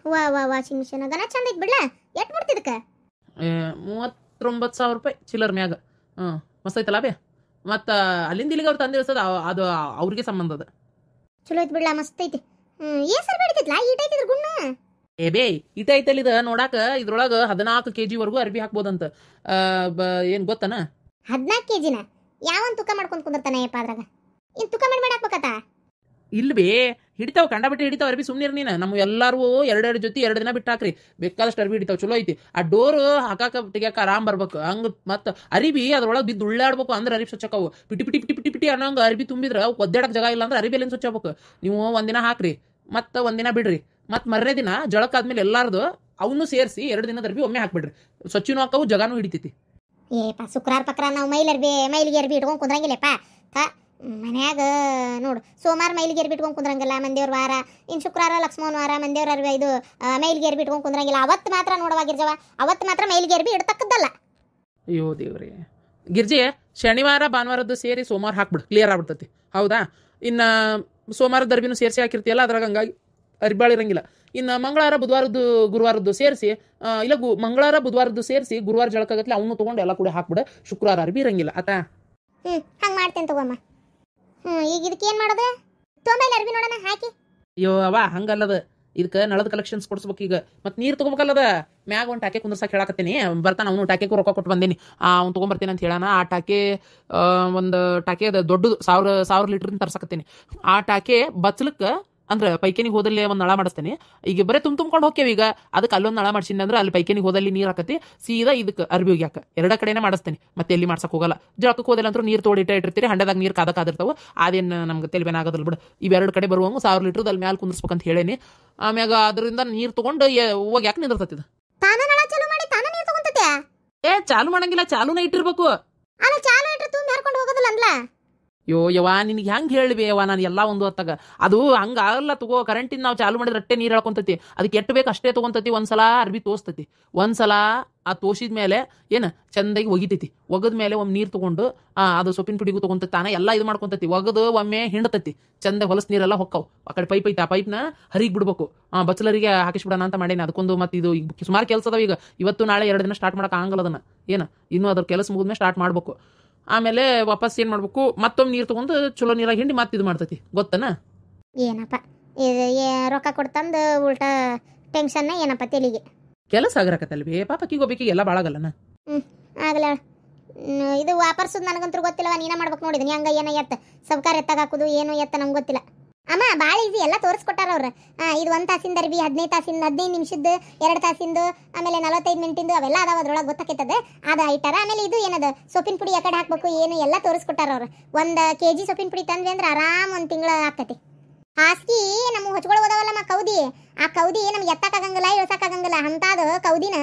ವಾ washing machine ಗನ ಚಂದ ಐತ್ ಬಿಡ್ಲ. ಎಟ್ ಮುಡ್ತಿದಕ್ಕ? 39,000 ರೂಪಾಯಿ ಚಿಲ್ಲರ್ ಮ್ಯಾಗ. ಮಸ್ತ್ ಐತಲ್ಲ ಬೇ. ಮತ್ತು ಅಲ್ಲಿಂದ ಇಲ್ಲಿಗೆ ಅವ್ರು ತಂದಿಳಿಸೋದು ಅದು ಅವ್ರಿಗೆ ಸಂಬಂಧ ಅದ. ಚಲೋ ಐತ್ ಬಿಡ್ಲ, ಮಸ್ತ್ ಐತಿ. ಏಸರ್ ಬೇಡಿತೈತ್ಲಾ ಈಟ್ ಐತಿದ್ರ ಗುಣ್ಣ? ಏ ಬೇ ಇಟ ಐತಲ್ಲ ಇದು ನೋಡಾಕ. ಇದ್ರೊಳಗೆ 14 kg ವರೆಗೂ ಅರ್ಬಿ ಹಾಕ್ಬೋದಂತ. ಏನು ಗೊತ್ತನ? 14 kgನ? ಯಾವನ್ ತೂಕ ಮಾಡ್ಕೊಂಡ್ ಕುಂದಿರ್ತಾನೆಯಪ್ಪ ಅದ್ರಾಗ? ಇನ್ ತೂಕ ಮಾಡಿ ಹಾಕ್ಬೇಕತ್ತ? ಇಲ್ಲ ಬೇ, ಹಿಡಿತಾವ ಕಂಡಾಬಿಟ್ಟು ಹಿಡಿತಾವ ಅರ್ಬಿ. ಸುಮ್ಮನೆ ನೀನು ನಮ್ಮ ಎಲ್ಲರೂ 2 ಜೊತೆ 2 ದಿನ ಬಿಟ್ಟು ಹಾಕ್ರಿ, ಬೇಕಾದಷ್ಟು ಅರ್ಬಿ ಹಿಡಿತಾವ. ಚಲೋ ಐತಿ. ಆ ಡೋರ್ ಹಾಕಾಕ ತೆಗಿಯಾಕ ಆರಾಮ್ ಬರ್ಬೇಕು. ಹಂಗೆ ಮತ್ತು ಅರಿಬಿ ಅದ್ರೊಳಗೆ ಬಿದ್ದು ಉಳ್ಳಾಡ್ಬೇಕು ಅಂದ್ರೆ ಅರಿಬಿ ಸ್ವಚ್ಛಕ್ಕವು. ಪಿಟಿ ಪಿಟಿ ಪಿಟಿ ಪಿಟಿ ಪಿಟಿ ಅನ್ನೋಂಗೆ ಅರ್ಬಿ ತುಂಬಿದ್ರೆ ಒದ್ದಾಡಕ್ಕೆ ಜಾಗ ಇಲ್ಲ ಅಂದ್ರೆ ಅರಿಬಿ ಎಲ್ಲಿಂದ ಸ್ವಚ್ಛ ಆಗ್ಬೇಕು. ನೀವು ಒಂದಿನ ಹಾಕ್ರಿ, ಮತ್ತು ಒಂದಿನ ಬಿಡ್ರಿ, ಮತ್ತು ಮರ್ರೆ ದಿನ ಜಳಕಾದ್ಮೇಲೆ ಎಲ್ಲಾರ್ದು ಅವನು ಸೇರಿಸಿ 2 ದಿನದ ಅರ್ಬಿ ಒಮ್ಮೆ ಹಾಕ್ಬಿಡ್ರಿ. ಸ್ವಚ್ಛನೂ ಹಾಕವು, ಜಗಾನೂ ಹಿಡಿತೈತಿ. ಏಪ ಶುಕ್ರವಾರ ಪಕ್ರ ನಾವು ಮೈಲಿಗೆ ಅರ್ಬಿ ಇಟ್ಕೊಂಡು ಕುಂದ್ರಂಗಿಲ್ಲಪ್ಪ. ಮನ್ಯಾಗ ನೋಡು, ಸೋಮವಾರ ಮೈಲಿಗೆ ಅರ್ಬಿ ಇಟ್ಕೊಂಡು ಕುಂದ್ರಂಗಿಲ್ಲ, ಮಂದೇವ್ರ ವಾರ. ಇನ್ನು ಶುಕ್ರವಾರ ಲಕ್ಷ್ಮಣ ವಾರ, ಮಂದೇವ್ರ ಅರ್ಬಿ ಇದು ಮೈಲಿಗೆ ಅರ್ಬಿ ಇಟ್ಕೊಂಡು ಕುಂದ್ರಂಗಿಲ್ಲ. ಅವತ್ತು ಮಾತ್ರ ನೋಡವಾಗಿರ್ಜವ, ಅವತ್ತು ಮಾತ್ರ ಮೈಲಿಗೆ ಅರ್ಬಿ ಇಡ್ತಕ್ಕದ್ದಲ್ಲ. ಅಯ್ಯೋ ದೇವ್ರಿ. ಗಿರ್ಜಿ, ಶನಿವಾರ ಭಾನುವಾರದ್ದು ಸೇರಿ ಸೋಮವಾರ ಹಾಕ್ಬಿಡು, ಕ್ಲಿಯರ್ ಆಗ್ಬಿಡ್ತೈತಿ. ಹೌದಾ? ಇನ್ನು ಸೋಮವಾರದ ಅರ್ಬಿನೂ ಸೇರಿಸಿ ಹಾಕಿರ್ತೀಯಲ್ಲ, ಅದ್ರಾಗ ಹಂಗಾಗಿ ಅರ್ಬಾಳು ಇರಂಗಿಲ್ಲ. ಇನ್ನು ಮಂಗಳವಾರ ಬುಧವಾರದ್ದು ಗುರುವಾರದ್ದು ಸೇರಿಸಿ, ಇಲ್ಲ ಮಂಗಳವಾರ ಬುಧವಾರದ್ದು ಸೇರಿಸಿ ಗುರುವಾರ ಜಳಕಾಗತ್ಲೆ ಅವನು ತೊಗೊಂಡು ಎಲ್ಲ ಕೂಡ ಹಾಕ್ಬಿಡು. ಶುಕ್ರವಾರ ಅರ್ಬಿ ಇರಂಗಿಲ್ಲ ಆತಾ. ಹಂಗೆ ಮಾಡ್ತೇನೆ ತಗೋಮ್ಮ. ಈಗ ಇದಕ್ಕೆ ಏನು ಮಾಡೋದು? ತೊಂಬೈಲಿ ಅರ್ಬಿ ನೋಡೋಣ ಹಾಕಿ. ಅಯ್ಯೋ ಅವ ಹಂಗಲ್ಲದ, ಇದಕ್ಕೆ ನಳದ ಕಲೆಕ್ಷನ್ಸ್ ಕೊಡ್ಸ್ಬೇಕು. ಈಗ ಮತ್ತೆ ನೀರು ತೊಗೋಬೇಕಲ್ಲದ. ಮ್ಯಾಗ ಒಂದು ಟಾಕೆ ಕುಂದ್ರಸಕ್ಕೆ ಹೇಳಕತ್ತೀನಿ. ಬರ್ತಾನೆ ಅವನು. ಟಾಕೆಗೂ ರೊಕ್ಕ ಕೊಟ್ಟು ಬಂದೇನಿ. ಅವ್ನು ತೊಗೊಂಬರ್ತೀನಿ ಅಂತ ಹೇಳೋಣ. ಆ ಟಾಕೆ ಒಂದು ಟಾಕೆ ಅದು ದೊಡ್ಡದು 1000 ಲೀಟ್ರಿಂದ ತರ್ಸಕತ್ತೀನಿ. ಆ ಟಾಕೆ ಬಚ್ಚಲಕ್ಕೆ ಅಂದ್ರೆ ಪೈಕೇನಿಗೆ ಹೋದಲ್ಲಿ ಒಂದು ನಳ ಮಾಡಿಸ್ತೇನೆ. ಈಗ ಬರೀ ತುಂಬ್ಕೊಂಡು ಹೋಗ್ತೇವೆ. ಈಗ ಅದಕ್ಕೆ ಅಲ್ಲೊಂದು ನಳ ಮಾಡ್ಸಿನಿ ಅಂದ್ರೆ ಅಲ್ಲಿ ಪೈಕೇನಿಗೆ ಹೋದಲ್ಲಿ ನೀರು ಹಾಕತಿ, ಸೀದಾ ಇದಕ್ಕೆ ಅರ್ಬಿ ಹೋಗ್ಯಾಕ 2 ಕಡೆನೇ ಮಾಡಿಸ್ತೇನೆ. ಮತ್ತೆ ಎಲ್ಲಿ ಮಾಡ್ಸಕ್ಕೆ ಹೋಗಲ್ಲ. ಜಳಕಕ್ಕೆ ಹೋದಲ್ಲ ಅಂತೂ ನೀರು ತೋಡಿ ಇಟ್ಟಿರ್ತೀರಿ, ಹಂಡೆದಾಗ ನೀರು ಕಾದಕ್ಕಾದಿರ್ತಾವೆ. ಅದೇನು ನಮ್ಗೆ ತೆಲಿಬೇನ ಆಗೋದಿಲ್ಲ ಬಿಡು. ಇವೆರಡು ಕಡೆ ಬರುವಂಗೆ 1000 ಲೀಟ್ರದ್ದು ಅಲ್ಲಿ ಮ್ಯಾಲೆ ಕುಂದಿರ್ಸ್ಬೇಕಂತ ಹೇಳೇನಿ. ಆಮ್ಯಾಗ ಅದರಿಂದ ನೀರು ತೊಗೊಂಡು ಹೋಗಿ ಯಾಕೆ ನಿಂದಿರ್ತೈತಿ? ತಾನ ನಳ ಚಾಲು ಮಾಡಿ ತಾನ ನೀರು ತಗೊಂತೈತೆ? ಚಾಲು ಮಾಡಂಗಿಲ್ಲ, ಚಾಲೂನೇ ಇಟ್ಟಿರ್ಬೇಕು. ಅಲ್ಲ ಚಾಲು ಇಟ್ಟರೆ ತುಂಬಿ ಹರ್ಕೊಂಡು ಹೋಗೋದಿಲ್ಲ ಅನ್ಲ? ಯವ್ವ ನಿನಗೆ ಹೆಂಗೆ ಹೇಳಬಿ ಯವ್ವ, ನಾನು ಎಲ್ಲ ಒಂದು ಹೊತ್ತಾಗ ಅದು ಹಂಗೆ ಆಗಲ್ಲ. ತಗೋ, ಕರೆಂಟಿಂದ ನಾವು ಚಾಲು ಮಾಡಿದ್ರೆ ಅಟ್ಟೆ ನೀರು ಹೇಳ್ಕೊಂತತಿ. ಅದಕ್ಕೆ ಎಟ್ಟು ಬೇಕು ಅಷ್ಟೇ ತೊಗೊಂತತಿ. ಒಂದ್ಸಲ ಅರ್ಬಿ ತೋಸ್ತತಿ, ಒಂದ್ಸಲ ಆ ತೋಸಿದ ಮೇಲೆ ಏನು ಚಂದಾಗಿ ಒಗಿತೈತಿ. ಒಗದ ಮೇಲೆ ಒಮ್ಮೆ ನೀರು ತೊಗೊಂಡು ಅದು ಸೊಪ್ಪಿನ ಪುಡಿಗೂ ತೊಗೊಂತತಿ. ತಾನೇ ಎಲ್ಲ ಇದು ಮಾಡ್ಕೊಂತತಿ. ಒಗದು ಒಮ್ಮೆ ಹಿಂಡತತಿ. ಚಂದ ಹೊಲಸು ನೀರೆಲ್ಲ ಹೊಕ್ಕವು. ಆ ಕಡೆ ಪೈಪ್ ಐತೆ, ಆ ಪೈಪ್ನ ಹರಿಗೆ ಬಿಡ್ಬೇಕು. ಬಚ್ಚಲರಿಗೆ ಹಾಕಿಸ್ಬಿಡೋಣ ಅಂತ ಮಾಡೇನಿ. ಅದಕ್ಕೊಂದು ಮತ್ತು ಇದು ಈಗ ಸುಮಾರು ಕೆಲಸ ಅದಾವ. ಈಗ ಇವತ್ತು ನಾಳೆ 2 ದಿನ ಸ್ಟಾರ್ಟ್ ಮಾಡೋಕೆ ಆಗಲ್ಲ ಅದನ್ನು. ಏನು ಇನ್ನೂ ಅದ್ರ ಕೆಲಸ ಮುಗಿದ್ಮೇಲೆ ಸ್ಟಾರ್ಟ್ ಮಾಡ್ಬೇಕು. ಆಮೇಲೆ ವಾಪಸ್ ಏನು ಮಾಡ್ಬೇಕು, ಮತ್ತೊಮ್ಮೆ ನೀರು ತೊಗೊಂಡು ಚಲೋ ನೀರಾಗಿ ಹಿಂಡಿ ಮತ್ತೆ ಇದು ಮಾಡ್ತೈತಿ. ಗೊತ್ತನ? ಏನಪ್ಪ ಇದು ರೊಕ್ಕ ಕೊಡ್ತಂದು ಉಲ್ಟಾ ಟೆನ್ಷನ್ನ ಏನಪ್ಪ ತೆಲಿಗೆ. ಕೆಲಸ ಆಗಿರಕತ್ತಲ್ವಿ ಪಾಪಕ್ಕಿಗೆ ಹೋಗ್ಬೇಕು. ಎಲ್ಲ ಭಾಳಾಗಲ್ಲನ. ಆಗಲ್ಲ. ಇದು ವಾಪರ್ಸೋದು ನನಗಂತೂ ಗೊತ್ತಿಲ್ಲವ. ನೀನ ಮಾಡ್ಬೇಕು ನೋಡಿದ್ದೀನಿ. ಹಂಗ ಏನೋ ಎತ್ತ ಸಬ್ಕಾರ ಎತ್ತಾಗ ಹಾಕೋದು ಏನು ಎತ್ತ ನಮ್ಗೆ ಗೊತ್ತಿಲ್ಲ. ಅಮ್ಮ ಭಾಳ ಈಸಿ ಎಲ್ಲ ತೋರಿಸ್ಕೊಟ್ಟಾರ ಅವ್ರು. ಇದು 1 ತಾಸಿಂದ ಅರ್ಬಿ, 15 ನಿಮಿಷದ್ದು, 2 ತಾಸಿಂದು, ಆಮೇಲೆ 45 ಮಿನಿಟಿಂದು ಅವೆಲ್ಲ ಅದಾವ. ಅದ್ರೊಳಗೆ ಗೊತ್ತಾಕೈತದ ಅದು ಐಟಾರ. ಆಮೇಲೆ ಇದು ಏನದ ಸೊಪ್ಪಿನ ಪುಡಿ ಯಾಕಡೆ ಹಾಕ್ಬೇಕು ಏನು ಎಲ್ಲ ತೋರಿಸ್ಕೊಟ್ಟಾರ ಅವ್ರು. 1 kg ಸೊಪ್ಪಿನ ಪುಡಿ ತಂದ್ವಿ ಅಂದ್ರೆ ಆರಾಮ್ 1 ತಿಂಗಳು ಆಗ್ತೈತಿ. ಹಾಸ್ಗಿ ನಮ್ಗೆ ಹೊಚ್ಗಳು ಓದಾವಲ್ಲಮ್ಮ ಕೌದಿ. ಆ ಕೌದಿ ನಮ್ಗೆ ಎತ್ತಕ್ಕಾಗಂಗಿಲ್ಲ, ಇಳ್ಸಕ್ಕಾಗಂಗಿಲ್ಲ. ಅಂತಾದ ಕೌದಿನ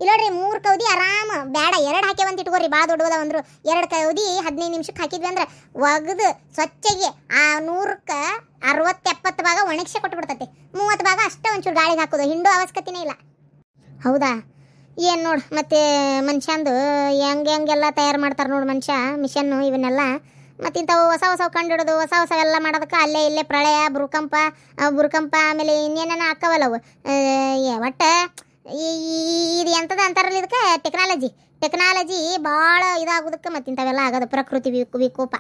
ಇಲ್ಲೋಡ್ರಿ 3 ಕೌದಿ ಆರಾಮ ಬೇಡ 2 ಹಾಕ್ಯವಂತ ಇಟ್ಕೋರಿ. ಭಾಳ ದೊಡ್ಡದ ಅಂದ್ರು 2 ಕೌದಿ 15 ನಿಮಿಷಕ್ಕೆ ಹಾಕಿದ್ವಿ ಅಂದ್ರೆ ಒಗದು ಸ್ವಚ್ಛಗೆ ಆ 100ಕ್ಕೆ 60-70 ಭಾಗ ಒಣಗಿಸಿ ಕೊಟ್ಟು ಬಿಡ್ತೈತಿ. 30 ಭಾಗ ಅಷ್ಟೇ ಒಂಚೂರು ಗಾಳಿಗೆ ಹಾಕೋದು. ಹಿಂಡು ಅವಶ್ಯಕತೆನೇ ಇಲ್ಲ. ಹೌದಾ? ಏನು ನೋಡು ಮತ್ತೆ ಮನುಷ್ಯಂದು ಹೆಂಗೆಲ್ಲ ತಯಾರು ಮಾಡ್ತಾರೆ ನೋಡು ಮನುಷ್ಯ ಮಿಷನ್ನು ಇವನ್ನೆಲ್ಲ. ಮತ್ತು ಇಂಥವು ಹೊಸ ಕಂಡಿಡೋದು, ಹೊಸವೆಲ್ಲ ಮಾಡೋದಕ್ಕೆ ಅಲ್ಲೇ ಇಲ್ಲೇ ಪ್ರಳಯ, ಭೂಕಂಪ ಆಮೇಲೆ ಇನ್ನೇನೇನೋ ಹಾಕವಲ್ಲವು. ಒಟ್ಟು ಇದು ಎಂಥದ ಅಂತಾರಲ್ಲ ಇದಕ್ಕೆ ಟೆಕ್ನಾಲಜಿ ಭಾಳ ಇದಾಗೋದಕ್ಕೆ ಮತ್ತು ಇಂಥವೆಲ್ಲ ಆಗೋದು ಪ್ರಕೃತಿ ವಿಕೋಪ.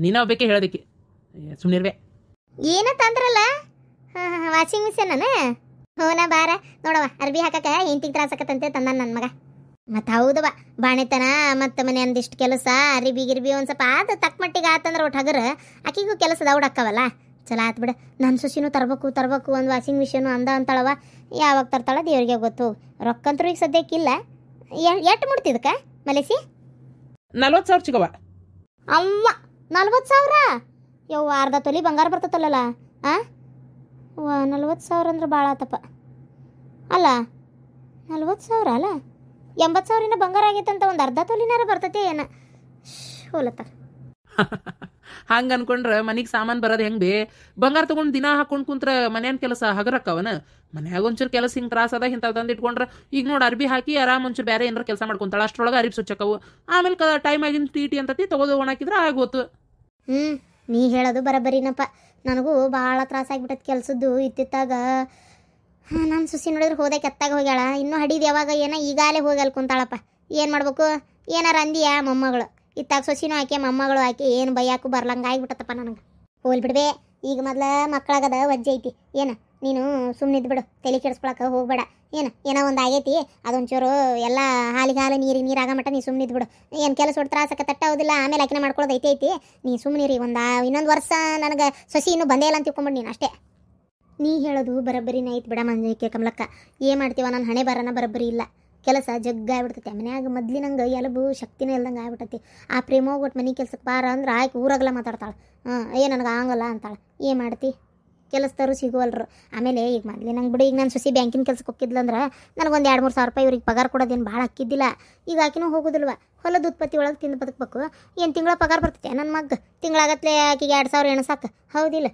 ನೀನು ಬೇಕೆ ಹೇಳೋದಕ್ಕೆ ಸುಮ್ಮನಿರ್ವೆ. ಏನಂತ ಅಂದ್ರಲ್ಲ ವಾಷಿಂಗ್ ಮಿಷಿನ್ ಹೂನ ಬಾರ ನೋಡವ ಅರ್ಬಿ ಹಾಕಕ್ಕೆ ಹೆಂಡತಿಗೆ ತ್ರಾಸಕತ್ತಂತೆ ತಂದ ನನ್ನ ಮಗ. ಮತ್ತು ಹೌದವ ಬಾಣೆತನ ಮತ್ತು ಮನೆ ಒಂದಿಷ್ಟು ಕೆಲಸ ಅರಿಬಿ ಒಂದು ಸ್ವಲ್ಪ ಅದು ತಕ್ಕ ಮಟ್ಟಿಗೆ ಆತಂದ್ರೆ ಒಟ್ಟು ಹಗರ ಆಕಿಗೂ ಕೆಲಸ ದೌಡಕ್ಕವಲ್ಲ. ಚಲೋ ಆತು ಬಿಡ. ನನ್ನ ಸೊಸಿನೂ ತರಬೇಕು ಒಂದು ವಾಷಿಂಗ್ ಮಿಷಿನು ಅಂತಾಳವ. ಯಾವಾಗ ತರ್ತಾಳ ದೇವ್ರಿಗೆ ಗೊತ್ತು. ರೊಕ್ಕಂತರೂ ಈಗ ಸದ್ಯಕ್ಕಿಲ್ಲ. ಎಷ್ಟು ಮುಡ್ತಿದಕ್ಕ ಮಲೇಸಿ? 40,000 ಚಿಗವ. ಅವ್ವ 40,000? ಯವ್ವ ಅರ್ಧ ತೊಲಿ ಬಂಗಾರ ಬರ್ತತಲ್ಲ. 40,000 ಅಂದ್ರೆ ಭಾಳ ಆತಪ್ಪ. ಅಲ್ಲ 40,000 ಅಲ್ಲ 80,000 ಬಂಗಾರ ಆಗೈತಂತ ಒಂದು ಅರ್ಧ ತೊಲಿನಾರ ಬರ್ತೈತಿ ಏನ? ಹೋಲತ್ತ ಹಂಗೆ ಅನ್ಕೊಂಡ್ರೆ ಮನೆಗೆ ಸಾಮಾನು ಬರೋದು ಹೆಂಗೆ ಬೇ? ಬಂಗಾರ ತೊಗೊಂಡು ದಿನ ಹಾಕೊಂಡು ಕುಂತ್ರೆ ಮನೇನ ಕೆಲಸ ಹಗರಕ್ಕವನ. ಮನ್ಯಾಗ ಒಂಚೂರು ಕೆಲಸ ಹಿಂಗೆ ತ್ರಾಸ ಅದ ಇಂಥವು ತಂದು ಇಟ್ಕೊಂಡ್ರೆ ಈಗ ನೋಡಿ ಅರ್ಬಿ ಹಾಕಿ ಆರಾಮ್ ಒಂಚೂರು ಬೇರೆ ಏನಾರ ಕೆಲಸ ಮಾಡ್ಕೊಂತಾಳೆ. ಅಷ್ಟರೊಳಗೆ ಅರಿಬಿ ಸ್ವಚ್ಛಕ್ಕವು. ಆಮೇಲೆ ಟೈಮ್ ಆಗಿನ ಟಿ ಅಂತತಿ ತಗೋದು ಒಣಾಕಿದ್ರೆ ಆಗೋತು. ನೀ ಹೇಳೋದು ಬರಬರಿನಪ್ಪ. ನನಗೂ ಭಾಳ ತ್ರಾಸ ಆಗ್ಬಿಟ್ಟೈತೆ ಕೆಲಸದ್ದು. ಇತ್ತಿತ್ತಾಗ ನನ್ನ ಸುಸಿ ನೋಡಿದ್ರೆ ಹೋದೆ ಕೆತ್ತಾಗ ಹೋಗ್ಯಾಳ. ಇನ್ನೂ ಹಡಿದು ಯಾವಾಗ ಈಗಾಲೇ ಹೋಗಿ ಅಲ್ಲಿ ಕುಂತಾಳಪ್ಪ. ಏನು ಮಾಡ್ಬೇಕು? ಏನಾರ ಅಂದಿಯಾ ಮೊಮ್ಮಗಳು ಇತ್ತಾಗ ಸೊಸಿನೂ ಆಕೆ ಮೊಮ್ಮಗಳು ಆಕೆ ಏನು ಬೈಯಾಕು ಬರ್ಲಂಗೆ ಆಗಿಬಿಟ್ಟತ್ತಪ್ಪ ನನಗೆ. ಹೋಲ್ ಬಿಡ್ಬೇ, ಈಗ ಮೊದ್ಲ ಮಕ್ಕಳಾಗದ ವಜ್ಜೆ ಐತಿ. ಏನು ನೀನು ಸುಮ್ಮನಿದ್ದು ಬಿಡು, ತಲೆ ಕೆಡಿಸ್ಕೊಳಕ್ಕೆ ಹೋಗ್ಬೇಡ. ಏನೋ ಒಂದು ಆಗೈತಿ, ಅದೊಂಚೂರು ಎಲ್ಲ ಹಾಲಿಗೆ ಹಾಲು ನೀರಿಗೆ ನೀರಾಗ ಮಟ್ಟ ನೀ ಸುಮ್ಮನಿದ್ದು ಬಿಡು. ಏನು ಕೆಲಸ ಹೊಡ್ ತ್ರಾಸಕ್ಕೆ ತಟ್ಟೋದಿಲ್ಲ, ಆಮೇಲೆ ಆಕಿನ ಮಾಡ್ಕೊಳ್ಳೋದು ಐತಿ. ನೀ ಸುಮ್ಮನಿರಿ, ಇನ್ನೊಂದು ವರ್ಷ ನನಗೆ ಸೊಸಿ ಇನ್ನೂ ಬಂದೇ ಇಲ್ಲ ಅಂತ ತಿಳ್ಕೊಂಬಿಡು ನೀನು ಅಷ್ಟೇ. ನೀ ಹೇಳೋದು ಬರಬ್ಬರಿನೇ ಐತಿ ಬಿಡ ಮಂಜಕ್ಕೆ ಕಮಲಕ್ಕ. ಏನು ಮಾಡ್ತೀವ, ನನ್ನ ಹಣೆ ಬರೋಣ ಬರಬ್ಬರಿ ಇಲ್ಲ. ಕೆಲಸ ಜಗ್ಗ ಆಗ್ಬಿಡ್ತೈತಿ. ಮನ್ಯಾಗ ಮೊದ್ಲಿನಂಗೆ ಎಲಬು ಶಕ್ತಿನೇ ಇಲ್ದಂಗೆ ಆಗ್ಬಿಟ್ಟೈತಿ. ಆ ಪ್ರೇಮ ಹೋಗ್ಬಿಟ್ಟು ಮನೆ ಕೆಲ್ಸಕ್ಕೆ ಬಾರ ಅಂದ್ರೆ ಆಯ್ಕೆ ಊರಾಗಲ್ಲ ಮಾತಾಡ್ತಾಳೆ. ನನಗೆ ಆಗಲ್ಲ ಅಂತಾಳೆ. ಏನು ಮಾಡ್ತಿ, ಕೆಲಸದವರು ಸಿಗುವಲ್ರು. ಆಮೇಲೆ ಈಗ ಮೊದ್ಲಿನಂಗೆ ಬಿಡು, ಈಗ ನಾನು ಸೊಸಿ ಬ್ಯಾಂಕಿನ ಕೆಲ್ಸಕ್ಕೆ ಹೋಗಿದ್ಲಂದ್ರೆ ನನಗೊಂದು 2-3 ಸಾವಿರ ರೂಪಾಯಿ ಇವ್ರಿಗೆ ಪಗಾರ ಕೊಡೋದೇನು ಭಾಳ ಹಾಕಿದ್ದಿಲ್ಲ. ಈಗ ಆಕಿನೂ ಹೋಗೋದಿಲ್ವ, ಹೊಲದ ಉತ್ಪತ್ತಿ ಒಳಗೆ ತಿಂದು ಬದುಕಬೇಕು. ಏನು ತಿಂಗಳ ಪಗಾರ ಬರ್ತೈತೆ ನನ್ನ ಮಗ? ತಿಂಗಳಾಗತ್ಲೆ ಆಕಿಗೆ 2,000 ಎಣಸಾಕ ಹೌದಿಲ್ಲ?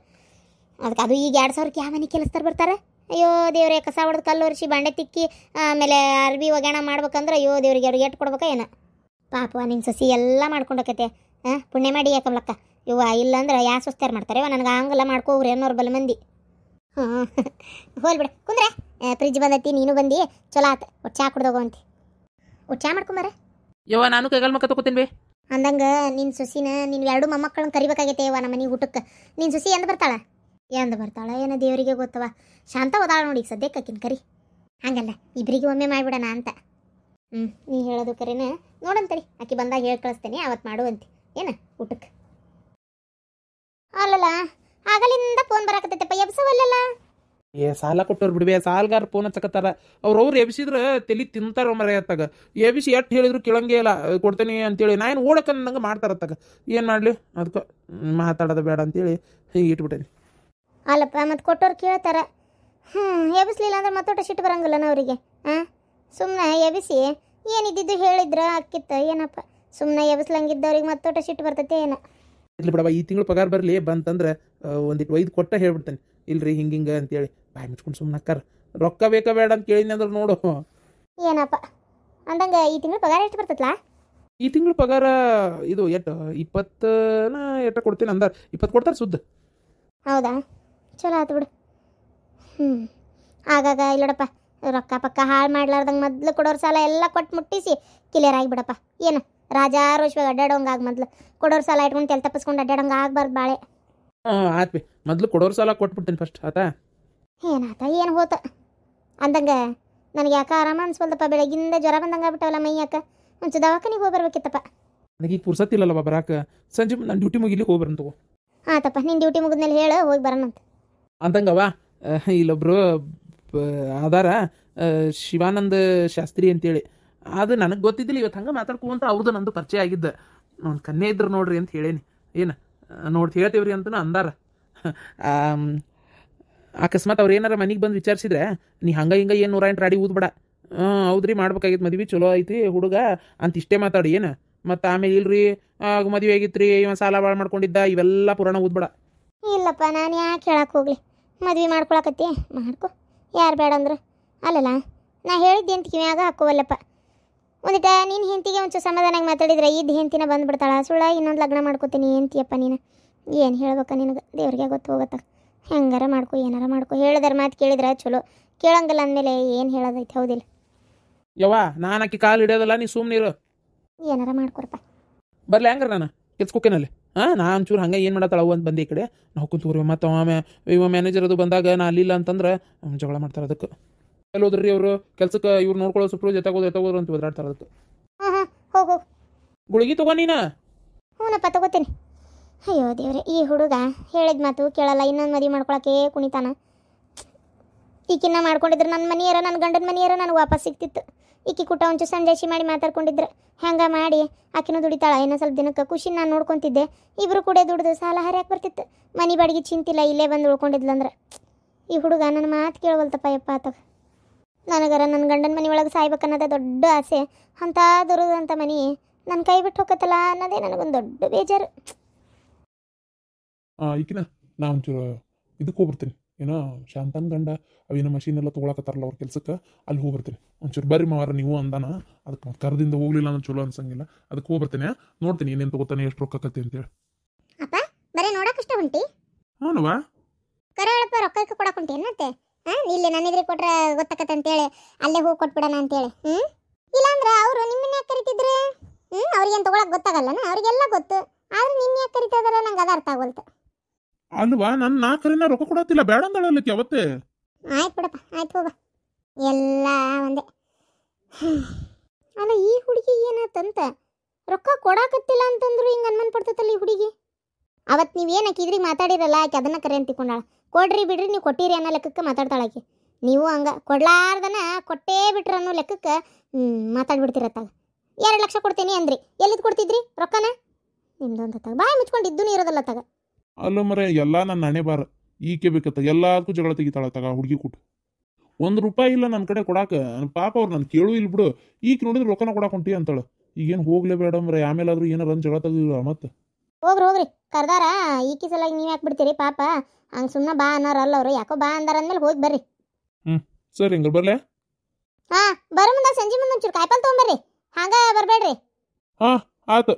ಅದಕ್ಕೆ ಅದು ಈಗ 2,000ಕ್ಕೆ ಯಾವ ಮನೆ ಕೆಲಸದವ್ರು ಬರ್ತಾರೆ? ಅಯ್ಯೋ ದೇವ್ರೆ, ಕಸ ಹೊಡೆದು ಕಲ್ಲು ಒರೆಸಿ ಬಾಂಡೆ ತಿಕ್ಕಿ ಆಮೇಲೆ ಅರ್ಬಿ ಒಗ್ಯಾಣ ಮಾಡ್ಬೇಕಂದ್ರೆ ಅಯ್ಯೋ ದೇವ್ರಿಗೆ ಅವ್ರಿಗೆ ಎಟ್ಟು ಕೊಡ್ಬೇಕಾ ಏನು? ಪಾಪ ನಿನ್ನ ಸಸಿ ಎಲ್ಲ ಮಾಡ್ಕೊಂಡೋಕೈತೆ. ಪುಣ್ಯ ಮಾಡಿ ಯಾಕಮ್ಲಕ್ಕ. ಇಲ್ಲಾಂದ್ರೆ ಯಾ ಸ್ವಸ್ತ್ಯಾರು ಮಾಡ್ತಾರೆ? ನನಗೆ ಹಂಗೆಲ್ಲ ಮಾಡ್ಕೋಗ್ರಿ ಅನ್ನೋರು ಬಲ ಮಂದಿ. ಹೋಲ್ ಬಿಡ ಕುಂದ್ರೆ, ಫ್ರಿಜ್ ಬಂದೈತಿ, ನೀನು ಬಂದು ಚಲೋ ಆತ. ಒಟ್ಟು ಚಾ ಕುಡ್ದೋಗಂತಿ, ಒಟ್ಟು ಚಾ ಮಾಡ್ಕೊಂಬಾರ. ನಾನು ಕೈಗಾಲ್ ಮಕ್ಕ ತಗೋತೀನಿ ಬೇ. ಅಂದಂಗೆ ನಿನ್ನ ಸೊಸಿನ ನಿನ್ನ 2 ಮೊಮ್ಮಕ್ಕಳನ್ನ ಕರಿಬೇಕಾಗೈತೆ ನಮ್ಮ ಮನೆ ಊಟಕ್ಕೆ. ನಿನ್ನ ಸೊಸಿ ಎಂದ ಬರ್ತಾಳ ಏನೋ ದೇವರಿಗೆ ಗೊತ್ತವ. ಶಾಂತ ಹೋದಾಳ ನೋಡಿ ಈಗ ಸದ್ಯಕ್ಕೆ ಆಕಿನ ಕರಿ. ಹಂಗಲ್ಲ, ಇಬ್ಬರಿಗೆ ಒಮ್ಮೆ ಮಾಡಿಬಿಡೋಣ ಅಂತ. ನೀ ಹೇಳೋದು ಕರೆನ ನೋಡಂತಡಿ, ಆಕಿ ಬಂದಾಗ ಹೇಳಿ ಕಳಿಸ್ತೇನೆ, ಅವತ್ತು ಮಾಡುವಂತೆ ಏನು ಊಟಕ್ಕೆ. ಅಲ್ಲಲ್ಲ, ಆಗಲಿಂದ ಫೋನ್ ಬರಾಕತ್ತೈತಪ್ಪ, ಎಬ್ಸವಲ್ಲ. ಸಾಲ ಕೊಟ್ಟವ್ರು ಬಿಡ್ಬೇ, ಸಾಲ್ಗಾರ ಫೋನ್ ಹಚ್ಚಕತ್ತಾರ. ಅವ್ರು ಎಬ್ಸಿದ್ರೆ ತಲೆ ತಿಂತಾರ ಮರೆಯತ್ತಾಗ. ಎಬ್ಸಿ ಎಷ್ಟು ಹೇಳಿದ್ರು ಕೇಳಂಗೇ ಇಲ್ಲ. ಕೊಡ್ತೇನೆ ಅಂತೇಳಿ ನಾ ಏನು ಓಡಕ್ಕಂದಂಗೆ ಮಾಡ್ತಾರತ್ತಾಗ. ಏನು ಮಾಡಲಿ, ಅದಕ್ಕೆ ಮಾತಾಡೋದು ಬೇಡ ಅಂತೇಳಿ ಇಟ್ಬಿಟ್ಟೇನಿ. ಅಲ್ಲಪ್ಪ, ಮತ್ತು ಕೊಟ್ಟವ್ರು ಕೇಳ್ತಾರ. ಎಬ್ಸ್ಲಿಲ್ಲ ಅಂದ್ರೆ ಮತ್ತೊಟ್ಟು ಸಿಟ್ಟು ಬರಂಗಿಲ್ಲನ ಅವರಿಗೆ. ಸುಮ್ಮನೆ ಎಬಿಸಿ ಏನಿದ್ದು ಹೇಳಿದ್ರ ಅಕ್ಕಿತ್ತ ಏನಪ್ಪ. ಸುಮ್ಮನೆ ಎಬ್ಸ್ಲಂಗಿದ್ದವ್ರಿಗೆ ಮತ್ತೊಟ್ಟು ಸಿಟ್ಟು ಬರ್ತೈತೆ ಏನೋ. ಇರ್ಲಿ ಬಿಡವ, ಈ ತಿಂಗಳು ಪಗಾರ ಬರಲಿ ಬಂತಂದ್ರೆ ಒಂದಿಟ್ಟು 5 ಕೊಟ್ಟ ಹೇಳ್ಬಿಡ್ತೇನೆ. ಇಲ್ರಿ ಹಿಂಗೆ ಅಂತೇಳಿ ಬಾಯಿ ಮುಚ್ಕೊಂಡು ಸುಮ್ಮನೆ ಅಕ್ಕಾರ. ರೊಕ್ಕ ಬೇಕಾ ಬೇಡ ಅಂತ ಕೇಳಿನಿ ಅಂದ್ರೆ ನೋಡು. ಏನಪ್ಪ ಅಂದಂಗೆ ಈ ತಿಂಗಳು ಪಗಾರ ಎಷ್ಟು ಬರ್ತೈತ್ಲಾ? ಈ ತಿಂಗಳು ಪಗಾರ ಇದು 20ನ ಎಟ್ಟ ಕೊಡ್ತೀನಿ ಅಂದಾರ. 20 ಕೊಡ್ತಾರೆ ಸುದ್ದ. ಹೌದಾ, ಚಲೋ ಆಯ್ತು ಬಿಡು. ಆಗಾಗ ಇಲ್ಲಡಪ್ಪ, ರೊಕ್ಕ ಪಕ್ಕ ಹಾಳು ಮಾಡ್ಲಾರ್ದಂಗೆ ಮೊದ್ಲು ಕೊಡೋರು ಸಾಲ ಎಲ್ಲ ಕೊಟ್ಟು ಮುಟ್ಟಿಸಿ ಕ್ಲಿಯರ್ ಆಗಿಬಿಡಪ್ಪ. ಏನು ರಾಜಾರೋಷವಾಗಿ ಅಡ್ಡಾಡೋಂಗಾಗ ಮೊದ್ಲು ಕೊಡೋರು ಸಾಲ ಇಟ್ಕೊಂಡು ತೆಲ್ ತಪ್ಪಿಸ್ಕೊಂಡು ಅಡ್ಡಾಡೋಂಗೆ ಆಗ್ಬಾರ್ದು ಬಾಳೆ. ಆತ್ ಬಿ, ಮೊದ್ಲು ಕೊಡೋರು ಸಾಲ ಕೊಟ್ಬಿಡ್ತೀನಿ ಫಸ್ಟ್. ಆತಾ ಏನಾತ ಏನು ಹೋತ ಅಂದಂಗೆ ನನಗೆ ಯಾಕೆ ಆರಾಮ ಅನ್ಸ್ವಲ್ದಪ್ಪ. ಬೆಳಗಿಂದ ಜ್ವರ ಬಂದಂಗೆ ಆಗ್ಬಿಟ್ಟವಲ್ಲ ಮೈ ಯಾಕೆ. ಒಂಚು ದವಾಖಾನಿಗೆ ಹೋಗಿ ಬರ್ಬೇಕಿತ್ತಪ್ಪ. ನನಗೆ ಈಗ ಪುರ್ಸತ್ತಿಲ್ಲಲ್ಲ ಬರಾಕ. ಸಂಜೆ ನಾನು ಡ್ಯೂಟಿ ಮುಗಿಲಿ ಹೋಗಿ ಬರೋಣ ತಗೋ. ಆತಪ್ಪ, ನಿನ್ನ ಡ್ಯೂಟಿ ಮುಗಿದ್ಮೇಲೆ ಹೇಳು, ಹೋಗಿ ಬರೋಣಂತ. ಅಂತಂಗವ ಇಲ್ಲೊಬ್ರು ಆಧಾರ ಶಿವಾನಂದ ಶಾಸ್ತ್ರಿ ಅಂತೇಳಿ. ಅದು ನನಗೆ ಗೊತ್ತಿದ್ದಿಲ್ಲ. ಇವತ್ತು ಹಂಗೆ ಮಾತಾಡ್ಕೊಂತ ಅವ್ರದ್ದು ನಂದು ಪರಿಚಯ ಆಗಿದ್ದ. ಒಂದು ಕನ್ಯೆ ಇದ್ರು ನೋಡ್ರಿ ಅಂತ ಹೇಳೇನಿ. ಏನು ನೋಡಿ ಹೇಳ್ತೇವ್ರಿ ಅಂತನೂ ಅಂದಾರ. ಅಕಸ್ಮಾತ್ ಅವ್ರು ಏನಾರ ಮನೆಗೆ ಬಂದು ವಿಚಾರಿಸಿದ್ರೆ ನೀ ಹಂಗೆ ಹಿಂಗೆ ಏನು 108 ರಾಡಿ ಊದ್ಬೇಡ. ಹೌದ್ರಿ ಮಾಡ್ಬೇಕಾಗಿತ್ತು ಮದ್ವೆ, ಚಲೋ ಐತಿ ಹುಡುಗ ಅಂತ ಇಷ್ಟೇ ಮಾತಾಡಿ. ಏನು ಮತ್ತು ಆಮೇಲೆ ಇಲ್ರಿ ಮದುವೆ ಆಗಿತ್ರಿ, ಇವ ಸಾಲ ಭಾಳ ಮಾಡ್ಕೊಂಡಿದ್ದ, ಇವೆಲ್ಲ ಪುರಾಣ ಊದ್ಬೇಡ. ಇಲ್ಲಪ್ಪ, ನಾನು ಯಾಕೆ ಹೇಳಕ್ಕೆ ಹೋಗ್ಲಿ. ಮದ್ವೆ ಮಾಡ್ಕೊಳಕತ್ತಿ ಮಾಡ್ಕೊ, ಯಾರು ಬೇಡ ಅಂದ್ರೆ. ಅಲ್ಲಲ್ಲ, ನಾ ಹೇಳಿದ್ದೆ ಅಂತ ಕಿವ್ಯಾಗ ಹಾಕೋವಲ್ಲಪ್ಪ. ಒಂದಿಟ ನೀನು ಹೆಂಡತಿಗೆ ಒಂಚೂರು ಸಮಾಧಾನಾಗಿ ಮಾತಾಡಿದ್ರೆ ಇದ್ದು ಹೆಂಡತಿನ ಬಂದುಬಿಡ್ತಾಳ. ಸುಳ್ಳ ಇನ್ನೊಂದು ಲಗ್ನ ಮಾಡ್ಕೋತೀನಿ ಹೆಂಡ್ತಿಯಪ್ಪ ನೀನು. ಏನು ಹೇಳ್ಬೇಕ ನಿನಗೆ, ದೇವ್ರಿಗೆ ಗೊತ್ತು ಹೋಗತ್ತ. ಹೆಂಗಾರ ಮಾಡ್ಕೊ, ಏನಾರ ಮಾಡ್ಕೊ. ಹೇಳಿದಾರ ಮಾತು ಕೇಳಿದ್ರೆ ಚಲೋ, ಕೇಳಂಗಿಲ್ಲ ಅಂದಮೇಲೆ ಏನು ಹೇಳೋದೈತೆ ಹೌದಿಲ್ಲ? ಯವ್ವ, ನಾನು ಆಕಿ ಕಾಲು ಹಿಡಿಯೋದಲ್ಲ, ನೀ ಸುಮ್ಮನಿರು. ಏನಾರ ಮಾಡ್ಕೊರಪ್ಪ. ಬರ್ಲಿ ಹಂಗಾರ ನಾನು ಕೆಲ್ಸಕ್ಕೋಕೇನಲ್ಲಿ. ನಾನು ಒಂಚೂರು ಹಂಗೆ ಏನು ಮಾಡತ್ತಾಳ ಅವು ಅಂತ ಬಂದು ಈ ಕಡೆ ನಾವು ಕುಂತೂರಿ. ಮತ್ತು ಇವ ಮ್ಯಾನೇಜರ್ ಅದು ಬಂದಾಗ ನಾ ಅಲ್ಲಿಲ್ಲ ಅಂತಂದ್ರೆ ಜಗಳ ಮಾಡ್ತಾರೆ. ಅದಕ್ಕೆ ಎಲ್ಲಿ ಹೋದ್ರಿ ಅವರು ಕೆಲ್ಸಕ್ಕೆ, ಇವ್ರು ನೋಡ್ಕೊಳ್ಳೋ ಸುಟ್ಟರು ಜೊತೆಗೋದ್ರು ಅಂತ ಒದಾಡ್ತಾರೆ. ಅದಕ್ಕೆ ಹೋಗು ಗುಳಿಗೆ ತಗೋ ನೀನು. ಹ್ಞೂನಪ್ಪ ತಗೋತೀನಿ. ಅಯ್ಯೋ ದೇವ್ರೆ, ಈ ಹುಡುಗ ಹೇಳಿದ ಮಾತು ಕೇಳಲ್ಲ. ಇನ್ನೊಂದು ಮದುವೆ ಮಾಡ್ಕೊಳಕ್ಕೆ ಕುಣಿತಾನ. ಈಕಿನ್ನ ಮಾಡ್ಕೊಂಡಿದ್ರೆ ನನ್ನ ಮನೆಯರ, ನನ್ನ ಗಂಡನ ಮನೆಯರ ನನಗೆ ವಾಪಸ್ ಸಿಗ್ತಿತ್ತು. ಈಕಿ ಕುಟ ಒಂಚು ಸಂಜಾಯಿಸಿ ಮಾಡಿ ಮಾತಾಡ್ಕೊಂಡಿದ್ರೆ ಹೆಂಗೆ ಮಾಡಿ ಆಕಿನೂ ದುಡಿತಾಳ. ಇನ್ನೂ ಸ್ವಲ್ಪ ದಿನಕ್ಕೆ ಖುಷಿ ನಾನು ನೋಡ್ಕೊತಿದ್ದೆ. ಇಬ್ಬರು ಕೂಡ ದುಡ್ದು ಸಾಲ ಹರಿಯಾಕೆ ಬರ್ತಿತ್ತು. ಮನೆ ಬಾಡಿಗೆ ಚಿಂತಿಲ್ಲ, ಇಲ್ಲೇ ಬಂದು ಉಳ್ಕೊಂಡಿದ್ಲಂದ್ರೆ. ಈ ಹುಡುಗ ನನ್ನ ಮಾತು ಕೇಳವಲ್ತಪ್ಪ ಯಪ್ಪ ಆತಗ. ನನಗರ ನನ್ನ ಗಂಡನ ಮನೆ ಒಳಗೆ ಸಾಯ್ಬೇಕನ್ನೋದೇ ದೊಡ್ಡ ಆಸೆ. ಅಂಥ ದುರದಂಥ ಮನೆ ನನ್ನ ಕೈ ಬಿಟ್ಟು ಹೋಗತ್ತಲ್ಲ ಅನ್ನೋದೇ ನನಗೊಂದು ದೊಡ್ಡ ಬೇಜಾರು. ಈಕಿನ ನಾ ಒಂಚೂರು ಇದಕ್ಕೆ ಹೋಗ್ಬರ್ತೀನಿ. ಏನೋ ಶಾಂತನ ಗಂಡ ಅವೇನೋ ಮಷೀನ್ ಎಲ್ಲ ತೊಗೊಳಕತ್ತಾರಲ್ಲ ಅವ್ರ ಕೆಲ್ಸಕ್ಕೆ, ಅಲ್ಲಿ ಹೋಗ್ಬರ್ತೀನಿ. ಒಂಚೂರು ಬರ್ರಿ ಮಾವಾರ ನೀವು ಅಂದಾನ. ಅದಕ್ಕೆ ಕರದಿಂದ ಹೋಗ್ಲಿಲ್ಲ ಅಂದ್ರೆ ಚಲೋ ಅನ್ಸಂಗಿಲ್ಲ. ಅದಕ್ಕೆ ಹೋಗ್ಬರ್ತೀನಿ. ನೋಡ್ತೀನಿ ಏನೇನು ತೊಗೋತಾನೆ, ಎಷ್ಟು ರೊಕ್ಕಕತ್ತೆ ಅಂತೇಳಿ. ಅಪ್ಪ ಬರೀ ನೋಡಕ್ಕಷ್ಟ ಹೊಂಟಿ? ಹ್ಞೂನವಾ, ಕರೆ ಹೇಳಪ್ಪ, ರೊಕ್ಕ ಕೊಡಕ್ಕೆ ಹೊಂಟಿ ಏನತ್ತೆ? ಇಲ್ಲಿ ನನ್ನ ಎದುರಿಗೆ ಕೊಟ್ರೆ ಗೊತ್ತಾಕತ್ತೆ ಅಂತೇಳಿ ಅಲ್ಲೇ ಹೋಗಿ ಕೊಟ್ಬಿಡೋಣ ಅಂತೇಳಿ ಇಲ್ಲಾಂದ್ರೆ ಅವರು ನಿಮ್ಮನ್ನ ಯಾಕೆ ಕರಿತಿದ್ರು ಅವ್ರಿಗೇನು ತಗೊಳಕ್ ಗೊತ್ತಾಗಲ್ಲನ ಅವ್ರಿಗೆಲ್ಲ ಗೊತ್ತು ಆದ್ರೆ ನಿನ್ನ ಯಾಕೆ ಕರಿತಾ ಇದಾರ ನಂಗೆ ಅದು ಅರ್ಥ ಆಗೋಲ್ತು. ಅಲ್ವಾ ನನ್ನ ನಾಲ್ಕರಿನ ರೊಕ್ಕ ಕೊಡತ್ತಿಲ್ಲ ಬೇಡ ಅಂದಳಲ್ಲಕ್ಕೆ ಅವತ್ತೇ. ಆಯ್ತು ಬಿಡಪ್ಪ ಆಯ್ತು ಹೋಗ ಎಲ್ಲ ಒಂದೇ. ಅಲ್ಲ ಈ ಹುಡುಗಿ ಏನಾತಂತ ರೊಕ್ಕ ಕೊಡಾಕತ್ತಿಲ್ಲ ಅಂತಂದ್ರು ಹಿಂಗೆ ಅನ್ಮನ್ ಪಡ್ತೈತಲ್ಲ ಈ ಹುಡುಗಿ. ಅವತ್ತು ನೀವೇನು ಆಕಿ ಇದ್ರಿಗೆ ಮಾತಾಡಿರಲ್ಲ ಆಕೆ ಅದನ್ನ ಕರೆ ಅಂತ ತಿಳ್ಕೊಂಡಾಳ. ಕೊಡ್ರಿ ಬಿಡ್ರಿ ನೀವು ಕೊಟ್ಟಿರಿ ಅನ್ನೋ ಲೆಕ್ಕಕ್ಕೆ ಮಾತಾಡ್ತಾಳಾಕಿ. ನೀವು ಹಂಗೆ ಕೊಡ್ಲಾರ್ದನ ಕೊಟ್ಟೇ ಬಿಟ್ರಿ ಅನ್ನೋ ಲೆಕ್ಕಕ್ಕೆ ಮಾತಾಡ್ಬಿಡ್ತಿರತ್ತಾಗ. 2 ಲಕ್ಷ ಕೊಡ್ತೀನಿ ಅಂದ್ರಿ ಎಲ್ಲಿದ್ ಕೊಡ್ತಿದ್ರಿ ರೊಕ್ಕನ ನಿಮ್ದೊಂದು ತಗ ಬಾಯಿ ಮುಚ್ಕೊಂಡು ಇದ್ದೂ ಇರೋದಲ್ಲ ತಗ. ಅಲ್ಲ ಮರೆ ಎಲ್ಲ ನನ್ನ ಹಣೆ ಬಾರ ಈಕೆ ಬೇಕತ್ತ ಎಲ್ಲದಕ್ಕೂ ಜಗಳ ತೆಗಿತಾಳ ತಗ ಹುಡುಗಿ ಕೂಟ. ₹1 ಇಲ್ಲ ನನ್ನ ಕಡೆ ಕೊಡಾಕ ಪಾಪ ಅವ್ರು ನಾನು ಕೇಳು ಇಲ್ಲಿ ಬಿಡು. ಈಗ ನೋಡಿದ್ರೆ ರೊಕ್ಕನ ಕೊಡಾಕ್ ಹೊಂಟಿ ಅಂತಾಳ. ಈಗೇನು ಹೋಗ್ಲೇ ಬೇಡ ಮರೆ ಆಮೇಲಾದ್ರೂ ಏನಾರ ಒಂದು ಜಗಳ ತೆಗಿಲ್ಲ ಮತ್ತೆ. ಹೋಗ್ರಿ ಕರ್ದಾರ ಈಕಿ ಸಲ ನೀವು ಯಾಕೆ ಬಿಡ್ತೀರಿ ಪಾಪ ಹಂಗೆ ಸುಮ್ಮನೆ ಬಾ ಅನ್ನೋರಲ್ಲ ಅವರು ಯಾಕೋ ಬಾ ಅಂದಾರ ಅಂದ್ಮೇಲೆ ಹೋಗಿ ಬರ್ರಿ. ಸರಿ ಹಂಗ ಬರ್ಲೆ. ಬರೋ ಮುಂದೆ ಸಂಜೆ ಮುಂದೆ ಒಂಚೂರು ಕಾಯಿಪಲ್ಲೆ ತೊಗೊಂಬರ್ರಿ ಹಂಗ ಬರಬೇಡ್ರಿ. ಆತ